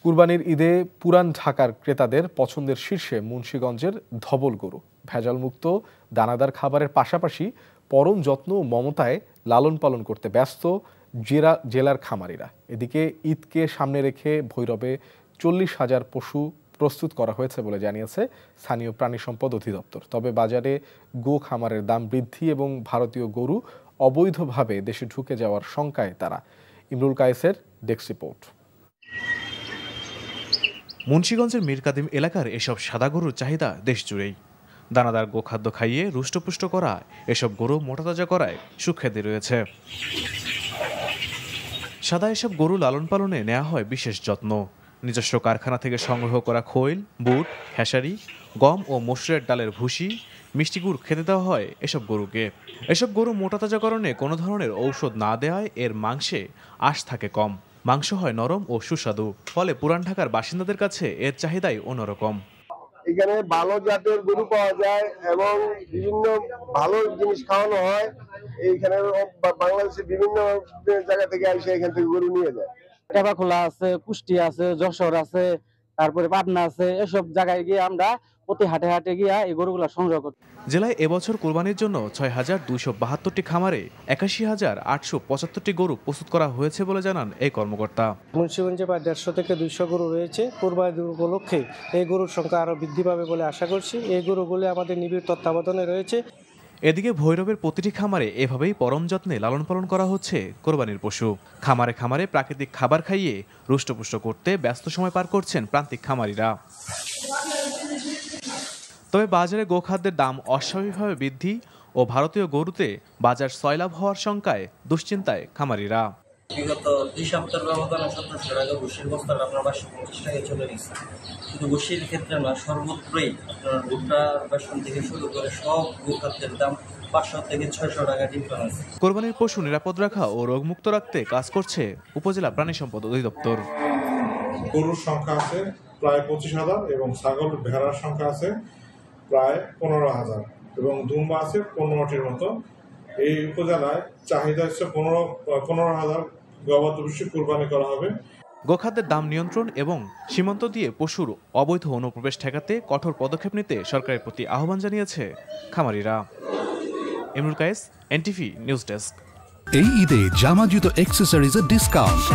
কুরবানির ঈদে পুরান ঢাকার ক্রেতাদের পছন্দের শীর্ষে মুন্সিগঞ্জের ধবল গরু। ভেজালমুক্ত দানাদার খাবারের পাশাপাশি পরম যত্ন ও মমতায় লালন পালন করতে ব্যস্ত জেলার খামারিরা। এদিকে ঈদকে সামনে রেখে ভৈরবে 40,000 পশু প্রস্তুত করা হয়েছে বলে জানিয়েছে স্থানীয় প্রাণী সম্পদ অধিদপ্তর। তবে বাজারে গো খামারের দাম বৃদ্ধি এবং ভারতীয় গরু অবৈধভাবে দেশে ঢুকে যাওয়ার শঙ্কায় তারা। ইমরুল কায়েসের ডেস্ক রিপোর্ট। মুন্সিগঞ্জের মীরকাদিম এলাকার এসব সাদা গরুর চাহিদা দেশ জুড়েই। দানাদার গোখাদ্য খাইয়ে রুষ্টপুষ্ট করা এসব গরু মোটাতাজা করায় সুখ্যাতি রয়েছে। সাদা এসব গরু লালন পালনে নেওয়া হয় বিশেষ যত্ন। নিজস্ব কারখানা থেকে সংগ্রহ করা খৈল, বুট, খেসারি, গম ও মসুরের ডালের ভুসি, মিষ্টি গুড় খেতে দেওয়া হয় এসব গরুকে। এসব গরু মোটাতাজাকরণে কোনো ধরনের ঔষধ না দেওয়ায় এর মাংসে আঁশ থাকে কম। মাংস হয় নরম ও সুস্বাদু, ফলে পুরান ঢাকার বাসিন্দাদের কাছে এর চাহিদাই অন্যরকম। এখানে ভালো জাতের গরু পাওয়া যায় এবং বিভিন্ন ভালো জিনিস খাওয়ানো হয়। এইখানে বাংলাদেশের বিভিন্ন জায়গা থেকে এসে এখান থেকে গরু নিয়ে যায়। টেপাখোলা আছে, কুষ্টিয়া আছে, যশোর আছে, তারপরে পাবনা আছে। এসব জায়গায় গিয়ে আমরা প্রতি হাটে হাটে গিয়ে এই গরুগুলা সংগ্রহ করি। জেলায় এবছর কোরবানির জন্য 6,272টি খামারে 81,875টি গরু প্রস্তুত করা হয়েছে বলে জানান এই কর্মকর্তা। মুন্সিগঞ্জে প্রায় 150 থেকে 200 গরু রয়েছে। কোরবানির উপলক্ষে এই গরুর সংখ্যা আরও বৃদ্ধি পাবে বলে আশা করছি। এই গরুগুলি আমাদের নিবিড় তত্ত্বাবধানে রয়েছে। এদিকে ভৈরবের প্রতিটি খামারে এভাবেই পরম যত্নে লালন পালন করা হচ্ছে কোরবানির পশু। খামারে খামারে প্রাকৃতিক খাবার খাইয়ে রুষ্টপুষ্ট করতে ব্যস্ত সময় পার করছেন প্রান্তিক খামারিরা। তবে বাজারে গোখাদ্যের দাম অস্বাভাবিকভাবে বৃদ্ধি ও ভারতীয় গরুতে বাজার সয়লাভ হওয়ার শঙ্কায় দুশ্চিন্তায় খামারিরা। বিগত 2 সপ্তাহের ব্যবধানে 1700 টাকা ভুসির বস্তাটা আপনার 550 টাকায় চলে গেছে। কিন্তু ভুসির ক্ষেত্রে না, সর্বত্রই আপনার ভুট্টার বেসন থেকে শুরু করে সব গোখাদ্যের দাম 500 থেকে 600 টাকা ডিফারেন্স। কোরবানির পশু নিরাপদ রাখা ও রোগমুক্ত রাখতে কাজ করছে উপজেলা প্রাণী সম্পদ অধিদপ্তর। গরুর সংখ্যা আছে প্রায় 25,000 এবং ছাগল ভেড়ার সংখ্যা আছে প্রায় 15,000 এবং দুম্বা আছে 15টির মতো। এই উপজেলায় চাহিদা হচ্ছে 15,000 গবাদি পশু কুরবানি করা হবে। গোখাদ্যের দাম নিয়ন্ত্রণ এবং সীমান্ত দিয়ে পশুর অবৈধ অনুপ্রবেশ ঠেকাতে কঠোর পদক্ষেপ নিতে সরকারের প্রতি আহ্বান জানিয়েছে খামারিরা। Imrul Kayes, NTV news desk. এই ঈদে জামা জুতো অ্যাক্সেসরিজের ডিসকাউন্ট।